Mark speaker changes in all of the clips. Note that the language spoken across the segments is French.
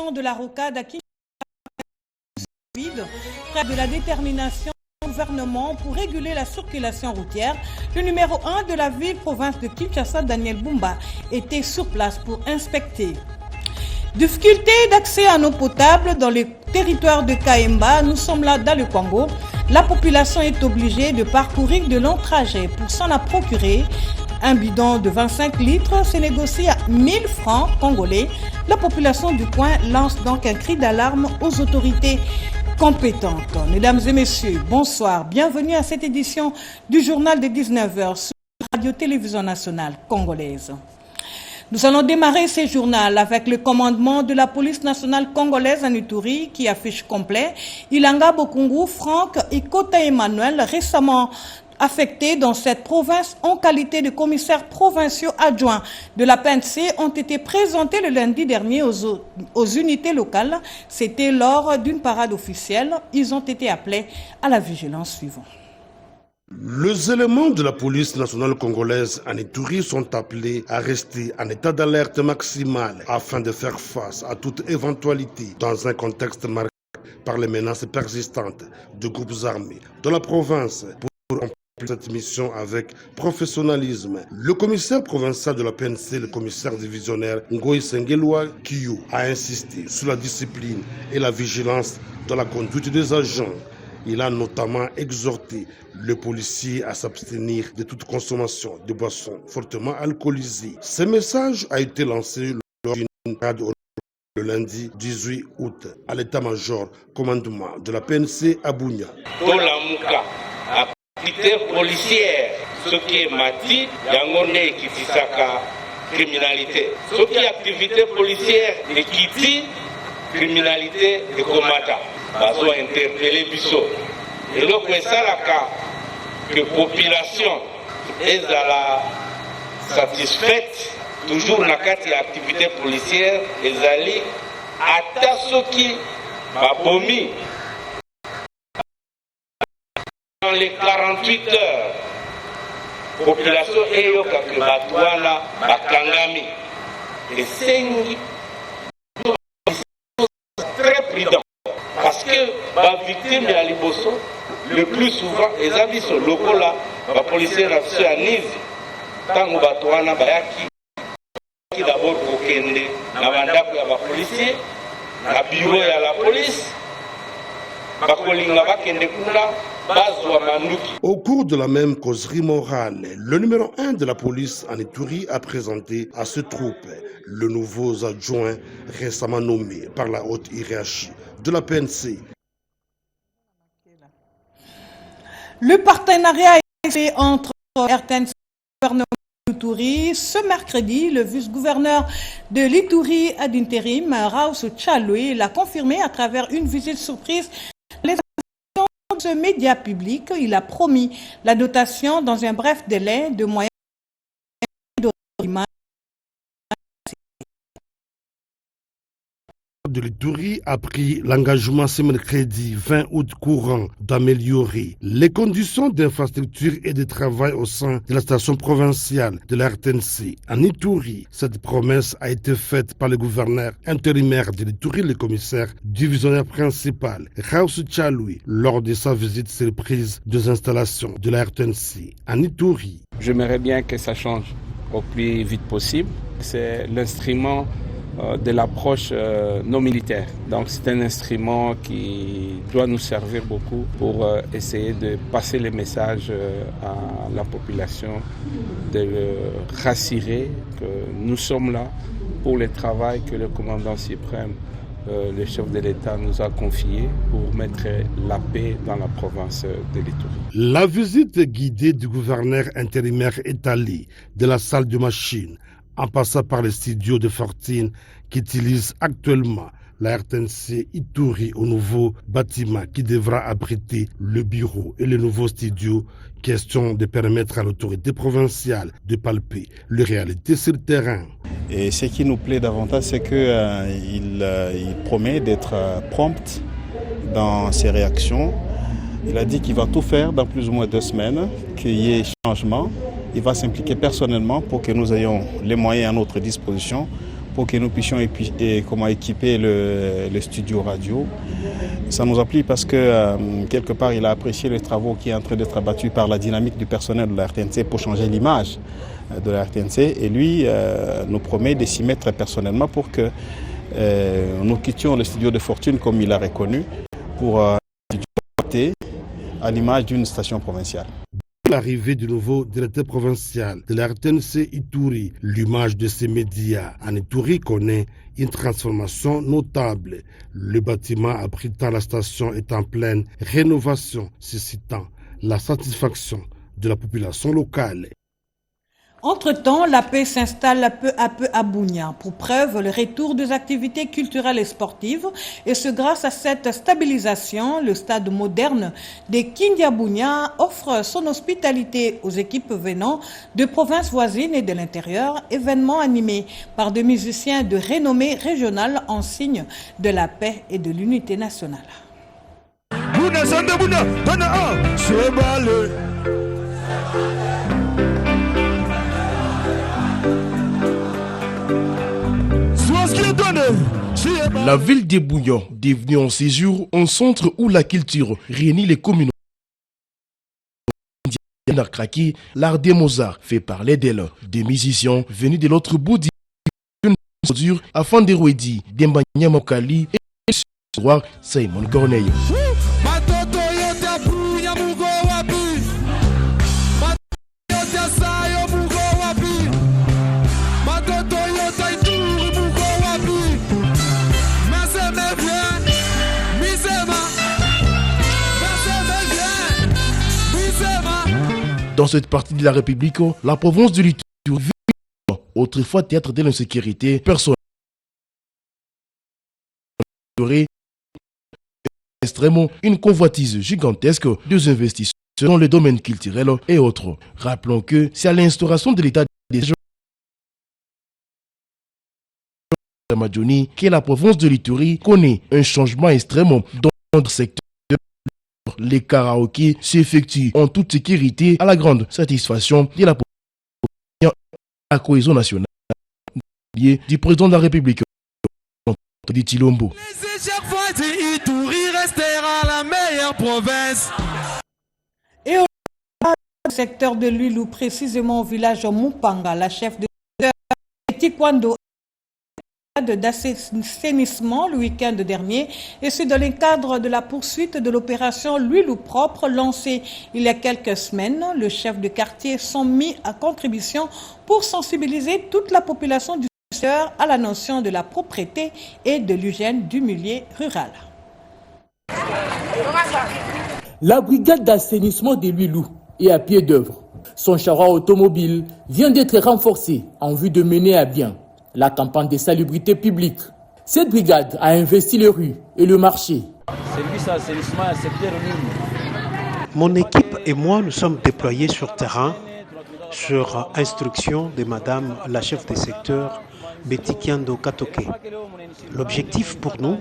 Speaker 1: de la rocade à Kinshasa, près de la détermination du gouvernement pour réguler la circulation routière, le numéro 1 de la ville-province de Kinshasa, Daniel Bumba, était sur place pour inspecter. Difficulté d'accès à l'eau potable dans les territoires de Kaemba, nous sommes là dans le Congo. La population est obligée de parcourir de longs trajets pour s'en la procurer. Un bidon de 25 litres se négocie à 1000 francs congolais. La population du coin lance donc un cri d'alarme aux autorités compétentes. Mesdames et messieurs, bonsoir. Bienvenue à cette édition du journal de 19h sur Radio-Télévision Nationale Congolaise. Nous allons démarrer ce journal avec le commandement de la police nationale congolaise en Ituri qui affiche complet. Ilanga Bokungu, Franck et Kota Emmanuel, récemment affectés dans cette province en qualité de commissaires provinciaux adjoints de la PNC, ont été présentés le lundi dernier aux unités locales. C'était lors d'une parade officielle. Ils ont été appelés à la vigilance suivante.
Speaker 2: Les éléments de la police nationale congolaise en Ituri sont appelés à rester en état d'alerte maximale afin de faire face à toute éventualité dans un contexte marqué par les menaces persistantes de groupes armés dans la province. Pour remplir cette mission avec professionnalisme, le commissaire provincial de la PNC, le commissaire divisionnaire Ngoï Sengelwa Kiyu, a insisté sur la discipline et la vigilance dans la conduite des agents. Il a notamment exhorté le policier à s'abstenir de toute consommation de boissons fortement alcoolisées. Ce message a été lancé lors d'une parade le lundi 18 août à l'état-major commandement de la PNC à Bunia.
Speaker 3: Activité policière, ce qui est mati, yangone qui tisaka criminalité. Ce qui est activité policière et qui dit criminalité et comata. Bazo interpellé biso. Et donc ça la cas que population est à la satisfaite toujours na kati activité policière et ali ata soki babomi dans les 48 heures population eyoka que batwana bakangami et c'est très prudent. Parce que la victime de la liboso, le plus souvent, les amis sont locaux là, les policiers sont à Nice, tant que batouana bayaki, qui d'abord kokende, na bandako ya ba policiers, na bureau ya la police, bakolinga bakende kuna.
Speaker 2: Au cours de la même causerie morale, le numéro 1 de la police en Ituri a présenté à ce troupe le nouveau adjoint récemment nommé par la haute hiérarchie de la PNC.
Speaker 1: Le partenariat est fait entre RTNC et le gouvernement d'Ituri. Ce mercredi, le vice-gouverneur de l'Ituri d'intérim, Raus Tchaloui, l'a confirmé à travers une visite surprise. Ce média public, il a promis la dotation dans un bref délai de moyens
Speaker 2: de l'Ituri a pris l'engagement ce mercredi 20 août courant d'améliorer les conditions d'infrastructure et de travail au sein de la station provinciale de la RTNC en Ituri. Cette promesse a été faite par le gouverneur intérimaire de l'Ituri, le commissaire divisionnaire principal, Raus Tchaloui, lors de sa visite surprise des installations de la RTNC en Ituri.
Speaker 4: J'aimerais bien que ça change au plus vite possible. C'est l'instrument de l'approche non militaire. Donc c'est un instrument qui doit nous servir beaucoup pour essayer de passer les messages à la population, de le rassurer que nous sommes là pour le travail que le commandant suprême, le chef de l'État, nous a confié pour mettre la paix dans la province de l'Ituri.
Speaker 2: La visite guidée du gouverneur intérimaire étalé de la salle de machine en passant par les studios de Fortine qui utilisent actuellement la RTNC Ituri au nouveau bâtiment qui devra abriter le bureau et le nouveau studio. Question de permettre à l'autorité provinciale de palper les réalités sur le terrain.
Speaker 5: Et ce qui nous plaît davantage, c'est qu'il promet d'être prompt dans ses réactions. Il a dit qu'il va tout faire dans plus ou moins 2 semaines, qu'il y ait changement. Il va s'impliquer personnellement pour que nous ayons les moyens à notre disposition pour que nous puissions équiper le studio radio. Ça nous a plu parce que quelque part il a apprécié les travaux qui sont en train d'être abattus par la dynamique du personnel de la RTNC pour changer l'image de la RTNC, et lui nous promet de s'y mettre personnellement pour que nous quittions le studio de fortune comme il a reconnu pour à l'image d'une station provinciale.
Speaker 2: L'arrivée du nouveau directeur provincial de la RTNC Ituri, l'image de ces médias en Ituri connaît une transformation notable. Le bâtiment abritant la station est en pleine rénovation, suscitant la satisfaction de la population locale.
Speaker 1: Entre-temps, la paix s'installe peu à peu à Bunia. Pour preuve, le retour des activités culturelles et sportives. Et ce grâce à cette stabilisation, le stade moderne de Kindia Bunia offre son hospitalité aux équipes venant de provinces voisines et de l'intérieur, événements animés par des musiciens de renommée régionale en signe de la paix et de l'unité nationale.
Speaker 6: La ville des Bouillons, devenue en séjour un centre où la culture réunit les communautés. L'art des Mozart fait parler d'elle. Des musiciens venus de l'autre bout d'une mesure afin de redire Dembanya Mokali et le roi Simon Corneille. Dans cette partie de la République, la province de l'Ituri, autrefois théâtre de l'insécurité personnelle, extrêmement une convoitise gigantesque des investisseurs dans le domaine culturel et autres. Rappelons que c'est à l'instauration de l'état des gens que la province de l'Ituri connaît un changement extrêmement dans le secteur. Les karaokés s'effectuent en toute sécurité à la grande satisfaction de la population à la cohésion nationale du président de la République de Tilombo.
Speaker 1: Et au secteur de Lulou, précisément au village Mupanga, la chef de Tikwando d'assainissement le week-end dernier, et c'est dans le cadre de la poursuite de l'opération L'huile propre lancée il y a quelques semaines. Le chef de quartier sont mis à contribution pour sensibiliser toute la population du secteur à la notion de la propreté et de l'hygiène du milieu rural.
Speaker 7: La brigade d'assainissement de Lulou est à pied d'œuvre. Son charroi automobile vient d'être renforcé en vue de mener à bien la campagne de salubrité publique. Cette brigade a investi les rues et le marché.
Speaker 8: Mon équipe et moi, nous sommes déployés sur terrain sur instruction de Madame la chef de secteur Betty Kiando Katoke. L'objectif pour nous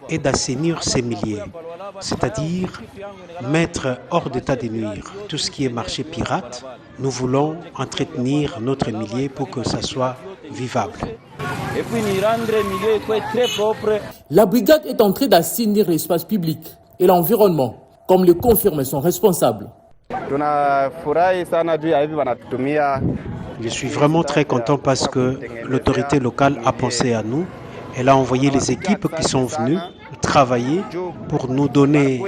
Speaker 8: est d'assainir ces milliers, c'est-à-dire mettre hors d'état de nuire tout ce qui est marché pirate. Nous voulons entretenir notre millier pour que ça soit vivable.
Speaker 7: Et puis rendre le milieu très propre. La brigade est en train d'assainir l'espace public et l'environnement, comme le confirme son responsable.
Speaker 8: Je suis vraiment très content parce que l'autorité locale a pensé à nous. Elle a envoyé les équipes qui sont venues travailler pour nous donner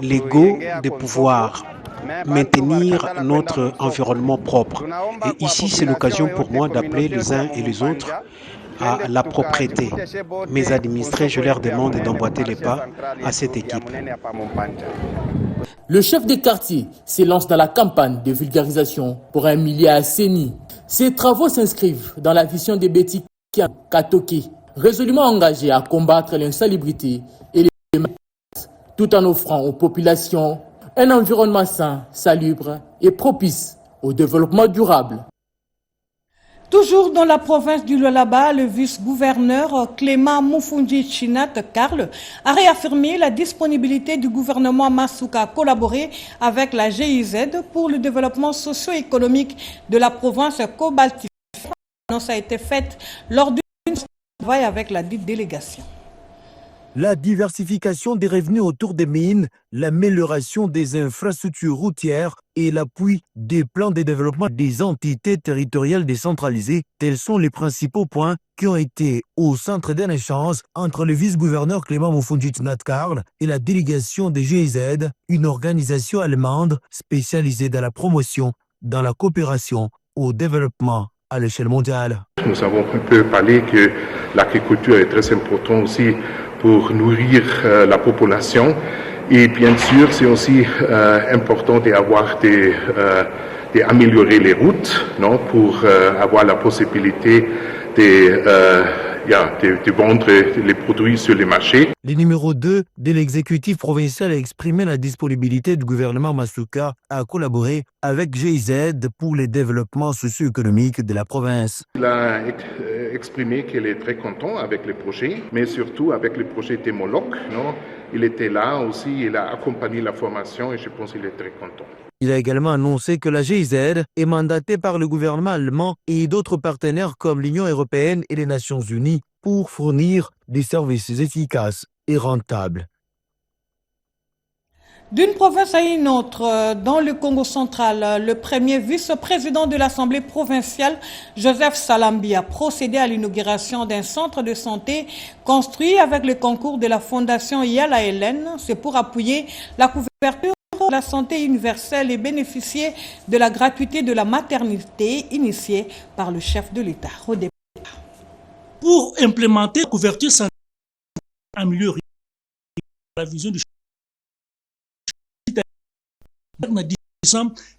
Speaker 8: les go de pouvoir maintenir notre environnement propre. Et ici, c'est l'occasion pour moi d'appeler les uns et les autres à la propreté. Mes administrés, je leur demande d'emboîter les pas à cette équipe.
Speaker 7: Le chef de quartier s'élance dans la campagne de vulgarisation pour un milieu assaini. Ces travaux s'inscrivent dans la vision de Betty Katoke, résolument engagée à combattre l'insalubrité et les maladies, tout en offrant aux populations un environnement sain, salubre et propice au développement durable.
Speaker 1: Toujours dans la province du Lualaba, le vice-gouverneur Clément Moufoundji Chinat Karl a réaffirmé la disponibilité du gouvernement Masuka à collaborer avec la GIZ pour le développement socio-économique de la province cobaltique. L'annonce a été faite lors d'une travaille avec la dite délégation.
Speaker 9: La diversification des revenus autour des mines, l'amélioration des infrastructures routières et l'appui des plans de développement des entités territoriales décentralisées, tels sont les principaux points qui ont été au centre d'un échange entre le vice-gouverneur Clément Mufungit Natkarl et la délégation des GIZ, une organisation allemande spécialisée dans la promotion, dans la coopération au développement à l'échelle mondiale.
Speaker 10: Nous avons un peu parlé que l'agriculture est très importante aussi pour nourrir la population. Et bien sûr, c'est aussi important d'améliorer les routes, non, pour avoir la possibilité de vendre les produits sur les marchés.
Speaker 9: Le numéro 2 de l'exécutif provincial a exprimé la disponibilité du gouvernement Masuka à collaborer avec GIZ pour le développement socio-économique de la province.
Speaker 10: Il a exprimé qu'il est très content avec les projets, mais surtout avec les projets d'hémologue. Il était là aussi, il a accompagné la formation et je pense qu'il est très content.
Speaker 9: Il a également annoncé que la GIZ est mandatée par le gouvernement allemand et d'autres partenaires comme l'Union européenne et les Nations unies pour fournir des services efficaces et rentables.
Speaker 1: D'une province à une autre, dans le Congo central, le premier vice-président de l'Assemblée provinciale, Joseph Salambi, a procédé à l'inauguration d'un centre de santé construit avec le concours de la Fondation Yala Hélène. C'est pour appuyer la couverture de la santé universelle et bénéficier de la gratuité de la maternité initiée par le chef de l'État.
Speaker 11: Pour implémenter la couverture sanitaire en milieu rural, la vision du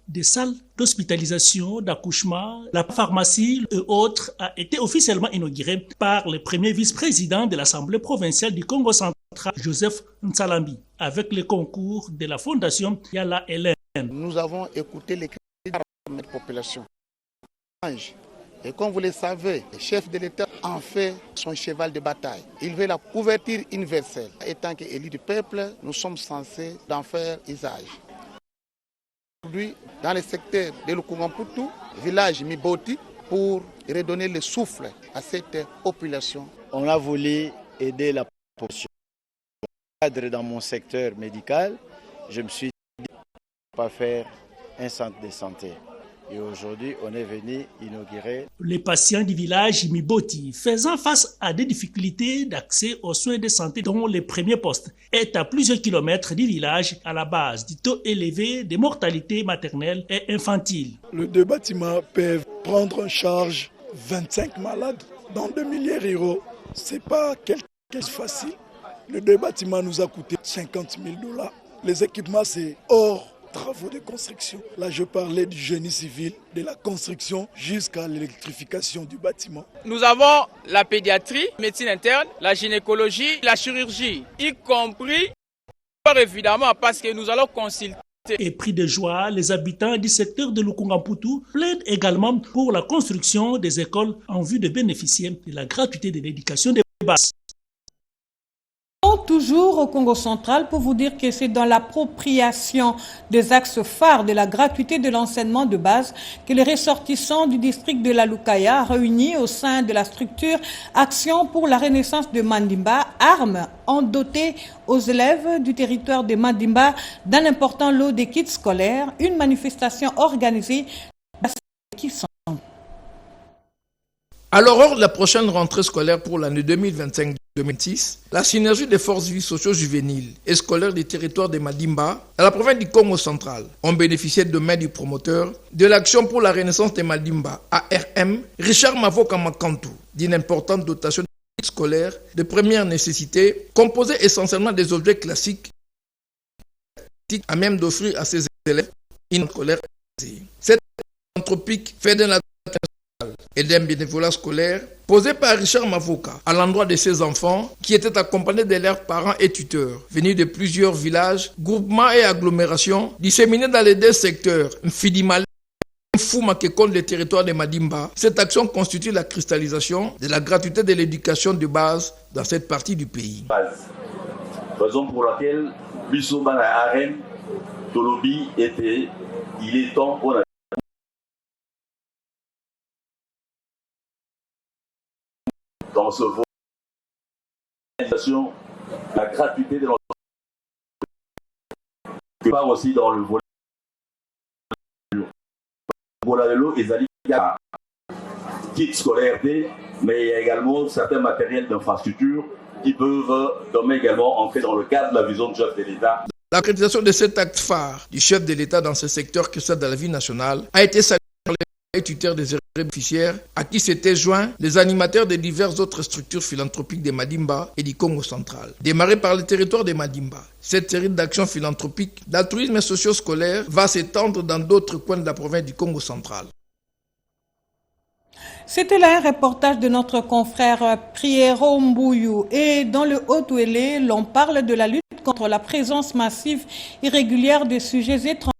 Speaker 11: des salles d'hospitalisation, d'accouchement, la pharmacie et autres a été officiellement inaugurée par le premier vice-président de l'Assemblée provinciale du Congo central, Joseph Nsalambi, avec le concours de la Fondation Yala Hélène.
Speaker 12: Nous avons écouté les cris de la population. Et comme vous le savez, le chef de l'État en fait son cheval de bataille. Il veut la couverture universelle. Étant qu'élu du peuple, nous sommes censés d'en faire usage. Aujourd'hui, dans le secteur de Lukungamputu, village Miboti, pour redonner le souffle à cette population.
Speaker 13: On a voulu aider la population. Dans mon secteur médical, je me suis dit pas faire un centre de santé. Et aujourd'hui, on est venu inaugurer.
Speaker 11: Les patients du village Miboti faisant face à des difficultés d'accès aux soins de santé dont le premier poste est à plusieurs kilomètres du village à la base du taux élevé de mortalité maternelle et infantile.
Speaker 14: Les deux bâtiments peuvent prendre en charge 25 malades dans 2 milliards d'euros. Ce n'est pas quelque chose de facile. Les deux bâtiments nous a coûté $50 000. Les équipements, c'est hors travaux de construction. Là, je parlais du génie civil, de la construction jusqu'à l'électrification du bâtiment.
Speaker 15: Nous avons la pédiatrie, médecine interne, la gynécologie, la chirurgie, y compris, évidemment, parce que nous allons consulter.
Speaker 11: Et pris de joie, les habitants du secteur de Lukungamputu plaident également pour la construction des écoles en vue de bénéficier de la gratuité de l'éducation des bases.
Speaker 1: Toujours au Congo central pour vous dire que c'est dans l'appropriation des axes phares de la gratuité de l'enseignement de base que les ressortissants du district de la Lukaya, réunis au sein de la structure Action pour la Renaissance de Mandimba, ARM, ont doté aux élèves du territoire de Mandimba d'un important lot de kits scolaires, une manifestation organisée par qui sont.
Speaker 16: À l'aurore de la prochaine rentrée scolaire pour l'année 2025-2026, la synergie des forces vives socio-juvéniles et scolaires des territoires de Mandimba à la province du Congo central ont bénéficié de main du promoteur de l'Action pour la Renaissance de Mandimba, ARM, Richard Mavoka Makantou, d'une importante dotation de scolaires de première nécessité, composée essentiellement des objets classiques à même d'offrir à ses élèves une scolaire. Cette anthropique fait de la et d'un bénévolat scolaire posé par Richard Mavoka à l'endroit de ses enfants qui étaient accompagnés de leurs parents et tuteurs venus de plusieurs villages, groupements et agglomérations disséminés dans les deux secteurs Mfidimale et Foumakekon des territoires de Mandimba. Cette action constitue la cristallisation de la gratuité de l'éducation de base dans cette partie du pays.
Speaker 17: Raison pour laquelle Bissoban à Arène, Tolobi était, il est temps pour la dans ce la gratuité de l'enseignement, que part aussi dans le volet et kit scolaire, mais il y a également certains matériels d'infrastructure qui peuvent également entrer dans le cadre de la vision du chef de l'État.
Speaker 16: L'accréditation de cet acte phare du chef de l'État dans ce secteur que soit dans la vie nationale a été saluée par les tuteurs des bénéficiaires à qui s'étaient joints les animateurs de diverses autres structures philanthropiques de Madimba et du Congo central. Démarrée par le territoire de Madimba, cette série d'actions philanthropiques d'altruisme socio-scolaire va s'étendre dans d'autres coins de la province du Congo central.
Speaker 1: C'était là un reportage de notre confrère Priero Mbouyou. Et dans le Haut-Ouélé, l'on parle de la lutte contre la présence massive irrégulière de sujets étrangers.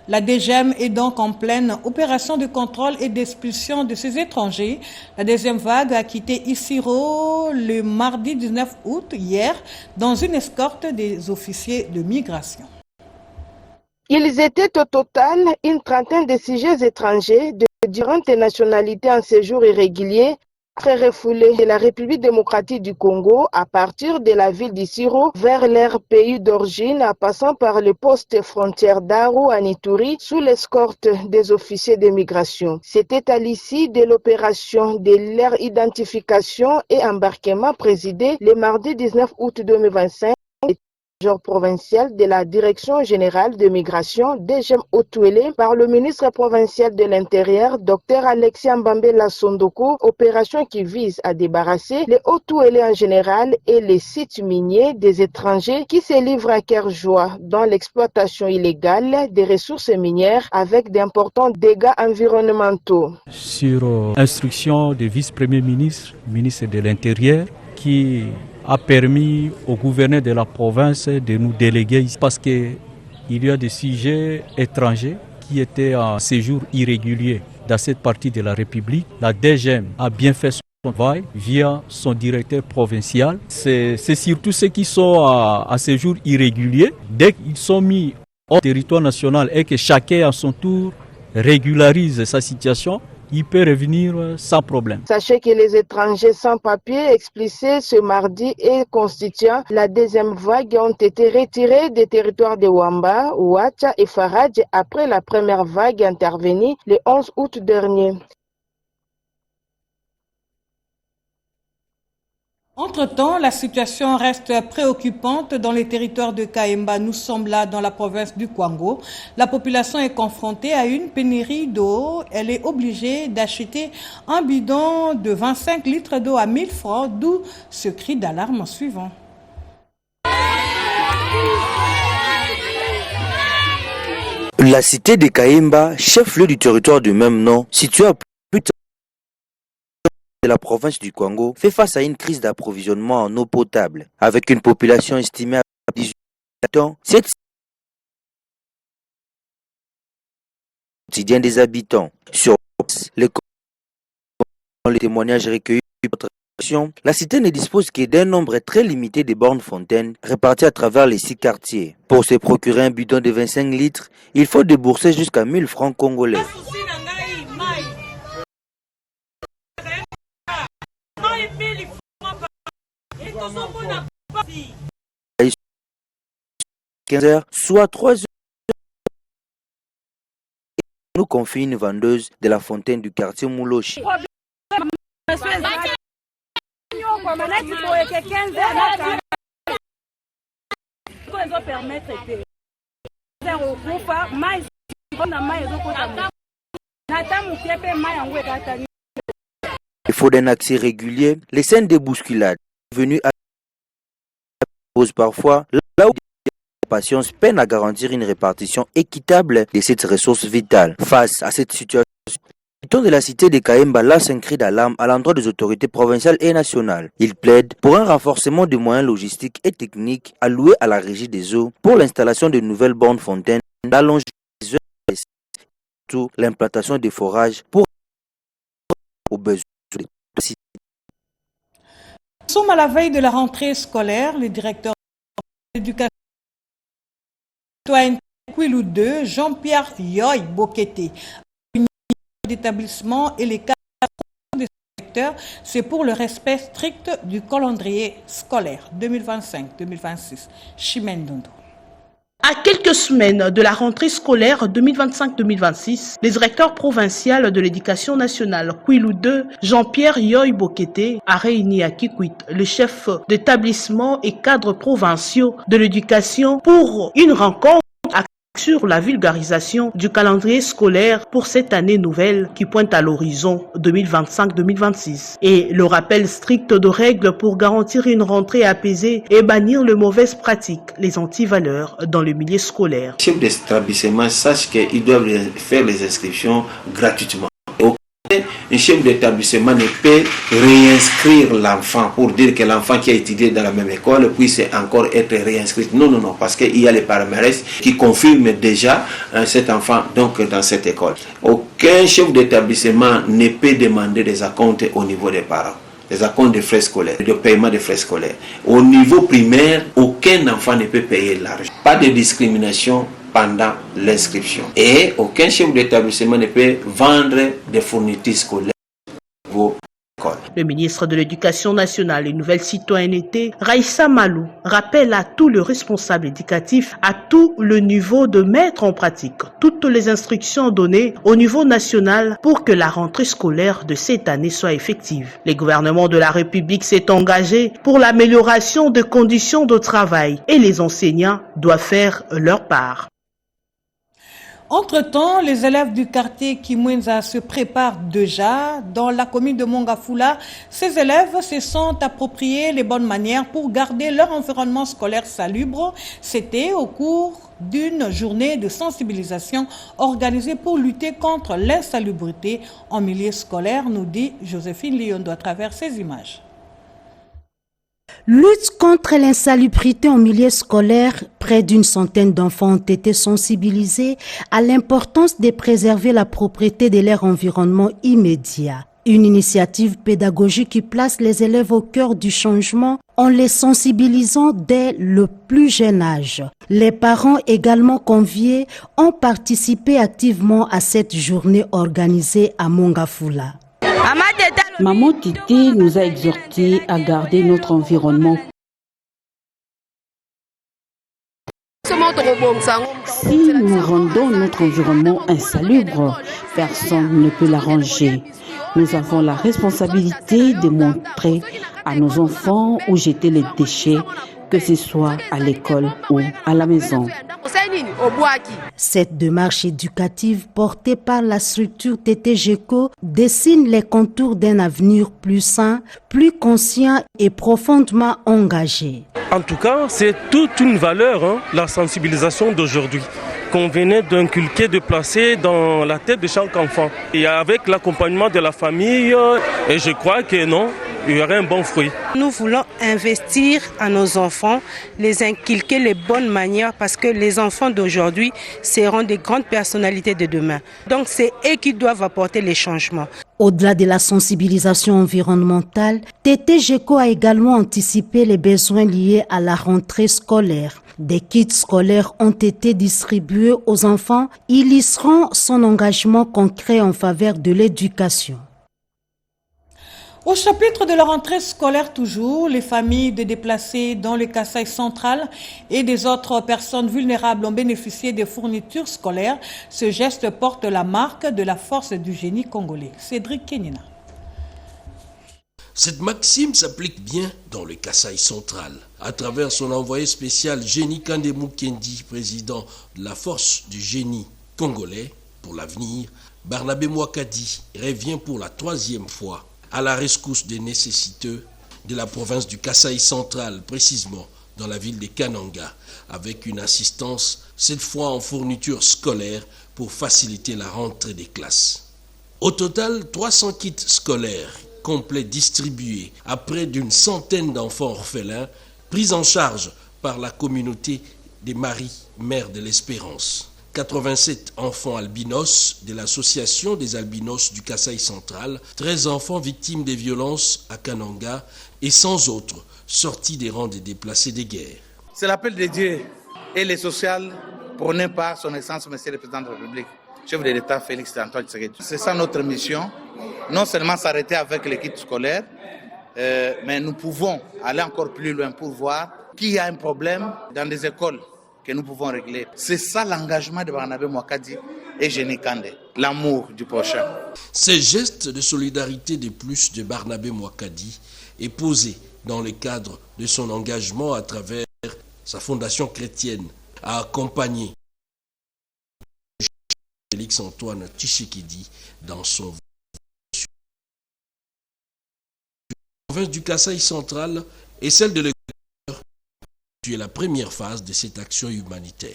Speaker 1: La DGM est donc en pleine opération de contrôle et d'expulsion de ces étrangers. La deuxième vague a quitté Issiro le mardi 19 août, hier, dans une escorte des officiers de migration.
Speaker 18: Ils étaient au total une trentaine de sujets étrangers de différentes nationalités en séjour irrégulier, très refoulés de la République démocratique du Congo à partir de la ville d'Issiro vers leur pays d'origine, en passant par le poste frontière d'Aru à Ituri sous l'escorte des officiers de migration. C'était à l'issue de l'opération de leur identification et embarquement présidé le mardi 19 août 2025. Provincial de la Direction générale de migration DGM Haut-Ouélé par le ministre provincial de l'Intérieur, Dr Alexis Mbambela Sondoko, opération qui vise à débarrasser les Haut-Ouélé en général et les sites miniers des étrangers qui se livrent à cœur joie dans l'exploitation illégale des ressources minières avec d'importants dégâts environnementaux.
Speaker 19: Sur instruction du vice-premier ministre, ministre de l'Intérieur, qui a permis au gouverneur de la province de nous déléguer ici parce qu'il y a des sujets étrangers qui étaient en séjour irrégulier dans cette partie de la République. La DGM a bien fait son travail via son directeur provincial. C'est surtout ceux qui sont en séjour irrégulier. Dès qu'ils sont mis au territoire national et que chacun à son tour régularise sa situation, il peut revenir sans problème.
Speaker 18: Sachez que les étrangers sans papier expulsés ce mardi et constituant la deuxième vague ont été retirés des territoires de Wamba, Ouacha et Faradj après la première vague intervenue le 11 août dernier.
Speaker 1: Entre-temps, la situation reste préoccupante dans les territoires de Kaemba. Nous sommes là dans la province du Kwango. La population est confrontée à une pénurie d'eau. Elle est obligée d'acheter un bidon de 25 litres d'eau à 1000 francs, d'où ce cri d'alarme suivant.
Speaker 20: La cité de Kaemba, chef-lieu du territoire du même nom, situé à de la province du Congo, fait face à une crise d'approvisionnement en eau potable. Avec une population estimée à 18 ans, cette quotidien des habitants. Sur les témoignages recueillis par la cité ne dispose que d'un nombre très limité de bornes fontaines réparties à travers les 6 quartiers. Pour se procurer un bidon de 25 litres, il faut débourser jusqu'à 1000 francs congolais. Soit 3 heures, nous confie une vendeuse de la fontaine du quartier Moulochi. Il faut d'un accès régulier, les scènes de bousculade venues à pose parfois là où la patience peine à garantir une répartition équitable de cette ressource vitale. Face à cette situation, le ton de la cité de Kaemba lance un cri d'alarme à l'endroit des autorités provinciales et nationales. Il plaide pour un renforcement des moyens logistiques et techniques alloués à la régie des eaux pour l'installation de nouvelles bornes fontaines, l'allongement des heures et surtout l'implantation des forages pour aux besoins de la cité.
Speaker 1: Nous sommes à la veille de la rentrée scolaire. Le directeur de l'éducation Quilou 2, Jean-Pierre Yoy Bokete, d'établissement et les cadres de secteur, c'est pour le respect strict du calendrier scolaire 2025-2026. Chimène Dondo.
Speaker 21: À quelques semaines de la rentrée scolaire 2025-2026, le directeur provincial de l'éducation nationale, Kwilu 2, Jean-Pierre Yoy Bokete, a réuni à Kikwit le chef d'établissement et cadres provinciaux de l'éducation pour une rencontre sur la vulgarisation du calendrier scolaire pour cette année nouvelle qui pointe à l'horizon 2025-2026 et le rappel strict de règles pour garantir une rentrée apaisée et bannir les mauvaises pratiques, les antivaleurs dans le milieu scolaire.
Speaker 22: Les chefs d'établissement sachent qu'ils doivent faire les inscriptions gratuitement. Un chef d'établissement ne peut réinscrire l'enfant pour dire que l'enfant qui a étudié dans la même école puisse encore être réinscrit. Non, parce qu'il y a les palmarès qui confirment déjà cet enfant donc dans cette école. Aucun chef d'établissement ne peut demander des acomptes au niveau des parents. Les acomptes de frais scolaires, de paiement de frais scolaires. Au niveau primaire, aucun enfant ne peut payer l'argent. Pas de discrimination pendant l'inscription. Et aucun chef d'établissement ne peut vendre des fournitures scolaires.
Speaker 21: Le ministre de l'Éducation nationale et Nouvelle Citoyenneté, Raïssa Malou, rappelle à tous les responsables éducatifs à tout le niveau de mettre en pratique toutes les instructions données au niveau national pour que la rentrée scolaire de cette année soit effective. Le gouvernement de la République s'est engagé pour l'amélioration des conditions de travail et les enseignants doivent faire leur part.
Speaker 1: Entre-temps, les élèves du quartier Kimwenza se préparent déjà. Dans la commune de Mongafula, ces élèves se sont appropriés les bonnes manières pour garder leur environnement scolaire salubre. C'était au cours d'une journée de sensibilisation organisée pour lutter contre l'insalubrité en milieu scolaire, nous dit Joséphine Liondo à travers ces images.
Speaker 23: Lutte contre l'insalubrité en milieu scolaire, près d'une centaine d'enfants ont été sensibilisés à l'importance de préserver la propriété de leur environnement immédiat. Une initiative pédagogique qui place les élèves au cœur du changement en les sensibilisant dès le plus jeune âge. Les parents également conviés ont participé activement à cette journée organisée à Mongafula.
Speaker 24: Maman Titi nous a exhortés à garder notre environnement. Si nous rendons notre environnement insalubre, personne ne peut l'arranger. Nous avons la responsabilité de montrer à nos enfants où jeter les déchets, que ce soit à l'école ou à la maison.
Speaker 23: Cette démarche éducative portée par la structure TTGECO dessine les contours d'un avenir plus sain, plus conscient et profondément engagé.
Speaker 25: En tout cas, c'est toute une valeur, la sensibilisation d'aujourd'hui, qu'on venait d'inculquer, de placer dans la tête de chaque enfant. Et avec l'accompagnement de la famille, et je crois que non, il y aurait un bon fruit.
Speaker 26: Nous voulons investir à nos enfants, les inculquer les bonnes manières parce que les enfants d'aujourd'hui seront des grandes personnalités de demain. Donc c'est eux qui doivent apporter les changements.
Speaker 23: Au-delà de la sensibilisation environnementale, TTGECO a également anticipé les besoins liés à la rentrée scolaire. Des kits scolaires ont été distribués aux enfants, illustrant son engagement concret en faveur de l'éducation.
Speaker 1: Au chapitre de la rentrée scolaire toujours, les familles de déplacés dans le Kasaï central et des autres personnes vulnérables ont bénéficié des fournitures scolaires. Ce geste porte la marque de la force du génie congolais. Cédric Kenina.
Speaker 27: Cette maxime s'applique bien dans le Kasaï central. À travers son envoyé spécial Génie Kandemou Kendi, président de la force du génie congolais pour l'avenir, Barnabé Mouakadi revient pour la 3e fois à la rescousse des nécessiteux de la province du Kasaï central, précisément dans la ville de Kananga, avec une assistance, cette fois en fourniture scolaire, pour faciliter la rentrée des classes. Au total, 300 kits scolaires complets distribués à près d'une centaine d'enfants orphelins, pris en charge par la communauté des Maries, Mères de l'Espérance. 87 enfants albinos de l'association des albinos du Kasaï central, 13 enfants victimes des violences à Kananga et 100 autres sortis des rangs des déplacés des guerres.
Speaker 28: C'est l'appel de Dieu et les sociales prônées par son Excellence, Monsieur le Président de la République.
Speaker 12: chef de l'État Félix Antoine Tshisekedi. C'est ça notre mission, non seulement s'arrêter avec les kits scolaires, mais nous pouvons aller encore plus loin pour voir qu'il y a un problème dans des écoles que nous pouvons régler. C'est ça l'engagement de Barnabé Mouakadi et Jenny Kandé, l'amour du prochain.
Speaker 27: Ces gestes de solidarité de plus de Barnabé Mouakadi est posé dans le cadre de son engagement à travers sa fondation chrétienne à accompagner Félix Antoine Tshisekedi dans son la province du Kasaï central et celle de l'Équateur est la première phase de cette action humanitaire.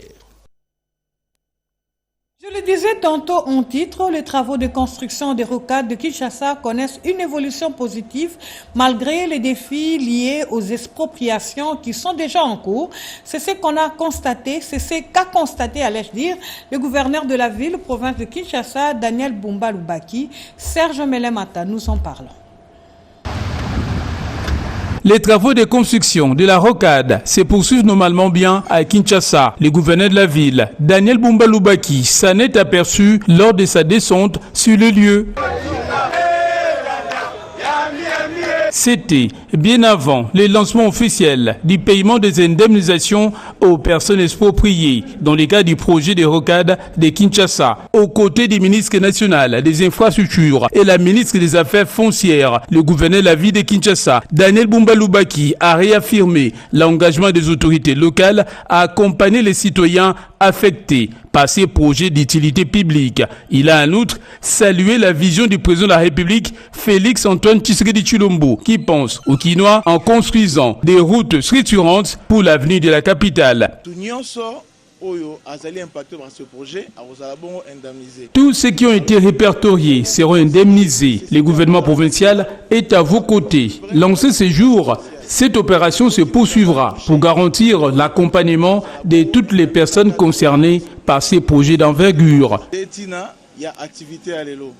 Speaker 1: Je le disais tantôt en titre, les travaux de construction des rocades de Kinshasa connaissent une évolution positive malgré les défis liés aux expropriations qui sont déjà en cours. C'est ce qu'on a constaté, c'est ce qu'a constaté, allais-je dire, le gouverneur de la ville, province de Kinshasa, Daniel Bumba Lubaki. Serge Melemata, nous en parlons.
Speaker 2: Les travaux de construction de la rocade se poursuivent normalement bien à Kinshasa. Le gouverneur de la ville, Daniel Bumba Lubaki, s'en est aperçu lors de sa descente sur le lieu. C'était bien avant le lancement officiel du paiement des indemnisations aux personnes expropriées dans le cadre du projet de rocade de Kinshasa. Aux côtés du ministre national des infrastructures et la ministre des Affaires foncières, le gouverneur de la ville de Kinshasa, Daniel Bumba Lubaki, a réaffirmé l'engagement des autorités locales à accompagner les citoyens affectés par ces projets d'utilité publique. Il a en outre salué la vision du président de la République, Félix Antoine Tshisekedi Tshilombo, qui pense aux Kinois en construisant des routes structurantes pour l'avenir de la capitale. Tous ceux qui ont été répertoriés seront indemnisés. Le gouvernement provincial est à vos côtés. Lancé ce jour, cette opération se poursuivra pour garantir l'accompagnement de toutes les personnes concernées par ces projets d'envergure.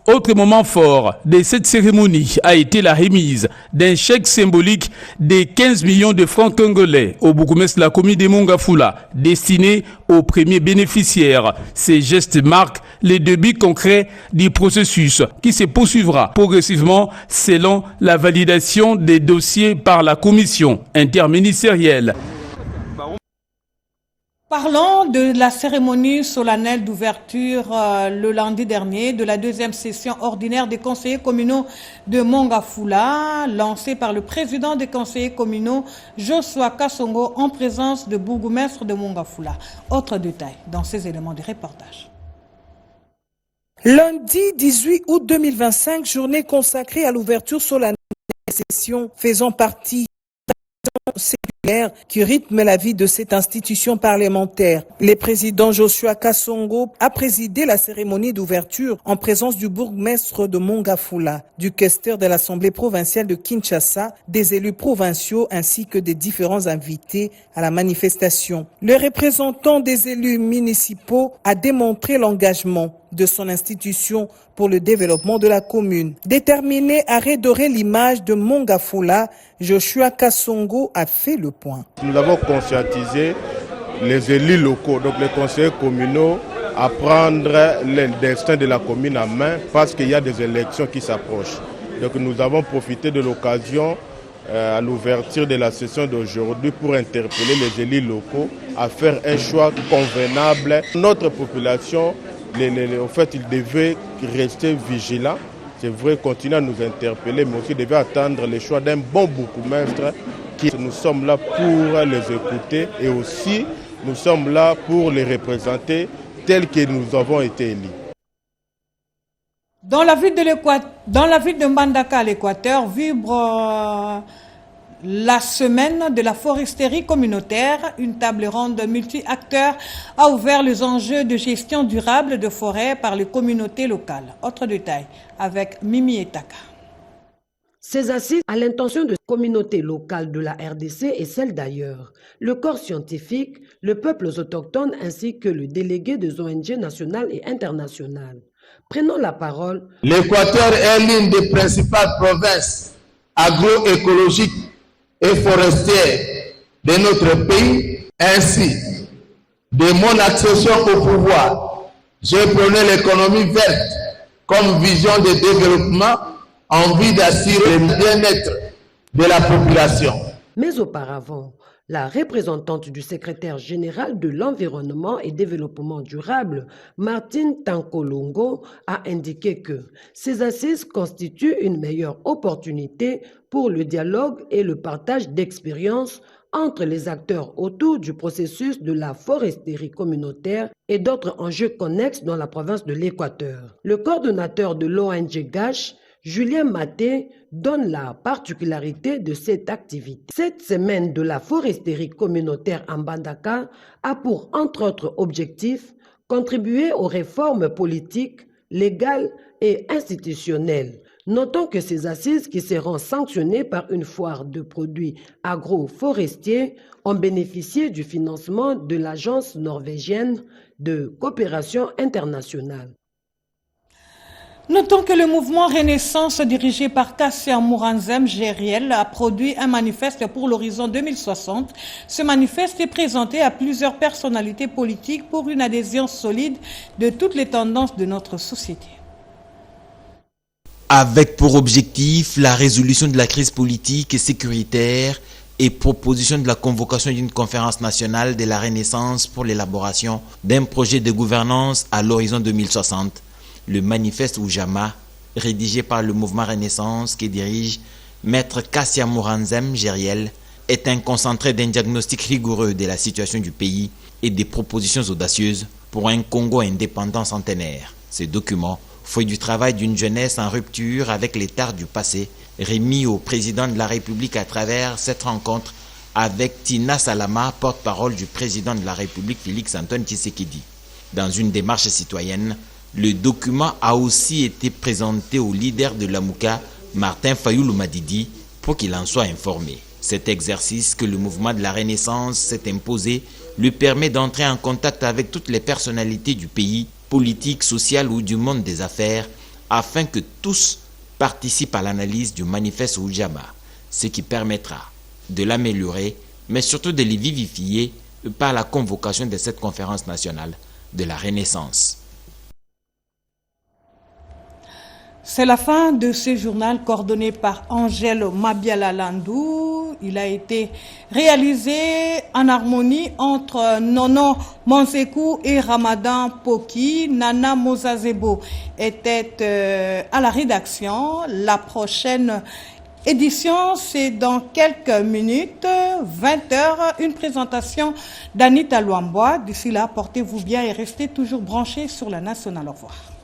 Speaker 2: Autre moment fort de cette cérémonie a été la remise d'un chèque symbolique de 15 millions de francs congolais au bourgmestre de la commune de Mongafula, destiné aux premiers bénéficiaires. Ces gestes marquent les débuts concrets du processus qui se poursuivra progressivement selon la validation des dossiers par la commission interministérielle.
Speaker 1: Parlons de la cérémonie solennelle d'ouverture le lundi dernier de la deuxième session ordinaire des conseillers communaux de Mongafula, lancée par le président des conseillers communaux, Joshua Kassongo, en présence de bourgmestre de Mongafula. Autre détail dans ces éléments de reportage.
Speaker 3: Lundi 18 août 2025, journée consacrée à l'ouverture solennelle des sessions faisant partie séculaire qui rythme la vie de cette institution parlementaire. Le président Joshua Kassongo a présidé la cérémonie d'ouverture en présence du bourgmestre de Mongafula, du questeur de l'Assemblée provinciale de Kinshasa, des élus provinciaux ainsi que des différents invités à la manifestation. Le représentant des élus municipaux a démontré l'engagement de son institution pour le développement de la commune. Déterminé à redorer l'image de Mongafula, Joshua Kassongo a fait le point.
Speaker 4: Nous avons conscientisé les élus locaux, donc les conseillers communaux, à prendre le destin de la commune en main parce qu'il y a des élections qui s'approchent. Donc nous avons profité de l'occasion à l'ouverture de la session d'aujourd'hui pour interpeller les élus locaux à faire un choix convenable. Notre population, en fait, il devait rester vigilant. C'est vrai, continuer à nous interpeller, mais aussi devait attendre le choix d'un bon bourgmestre. Nous sommes là pour les écouter et aussi nous sommes là pour les représenter tels que nous avons été élus.
Speaker 1: Dans la ville de Mbandaka, à l'Équateur, vibre la semaine de la foresterie communautaire. Une table ronde multi-acteurs a ouvert les enjeux de gestion durable de forêts par les communautés locales. Autre détail avec Mimi Etaka.
Speaker 5: Ces assises à l'intention de communautés locales de la RDC et celles d'ailleurs, le corps scientifique, le peuple autochtone ainsi que le délégué des ONG nationales et internationales. Prenons la parole.
Speaker 6: L'Équateur est l'une des principales provinces agroécologiques et forestières de notre pays. Ainsi, de mon accession au pouvoir, J'ai prôné l'économie verte comme vision de développement en vue d'assurer le bien-être de la population.
Speaker 5: Mais auparavant, la représentante du secrétaire général de l'environnement et développement durable, Martine Tankolongo, a indiqué que ces assises constituent une meilleure opportunité pour le dialogue et le partage d'expériences entre les acteurs autour du processus de la foresterie communautaire et d'autres enjeux connexes dans la province de l'Équateur. Le coordonnateur de l'ONG GACH, Julien Maté, donne la particularité de cette activité. Cette semaine de la foresterie communautaire en Mbandaka a pour, entre autres objectifs, contribuer aux réformes politiques, légales et institutionnelles. Notons que ces assises, qui seront sanctionnées par une foire de produits agroforestiers, ont bénéficié du financement de l'Agence norvégienne de coopération internationale.
Speaker 1: Notons que le mouvement Renaissance dirigé par Kassia Mouranzem Gériel a produit un manifeste pour l'horizon 2060. Ce manifeste est présenté à plusieurs personnalités politiques pour une adhésion solide de toutes les tendances de notre société.
Speaker 7: Avec pour objectif la résolution de la crise politique et sécuritaire et proposition de la convocation d'une conférence nationale de la Renaissance pour l'élaboration d'un projet de gouvernance à l'horizon 2060. Le manifeste Oujama, rédigé par le mouvement Renaissance qui dirige Maître Kassia Mouranzem Gériel, est un concentré d'un diagnostic rigoureux de la situation du pays et des propositions audacieuses pour un Congo indépendant centenaire. Ce document, fruit du travail d'une jeunesse en rupture avec les tares du passé, remis au président de la République à travers cette rencontre avec Tina Salama, porte-parole du président de la République Félix-Antoine Tshisekedi. Dans une démarche citoyenne, le document a aussi été présenté au leader de l'Amouka, Martin Fayoulou Madidi, pour qu'il en soit informé. Cet exercice que le mouvement de la Renaissance s'est imposé lui permet d'entrer en contact avec toutes les personnalités du pays, politique, sociale ou du monde des affaires, afin que tous participent à l'analyse du manifeste Oujama, ce qui permettra de l'améliorer, mais surtout de les vivifier par la convocation de cette conférence nationale de la Renaissance.
Speaker 1: C'est la fin de ce journal coordonné par Angèle Mabiala-Landou. Il a été réalisé en harmonie entre Nono Monsekou et Ramadan Poki. Nana Mozazebo était à la rédaction. La prochaine édition, c'est dans quelques minutes, 20h, une présentation d'Anita Luambois. D'ici là, portez-vous bien et restez toujours branchés sur la nationale. Au revoir.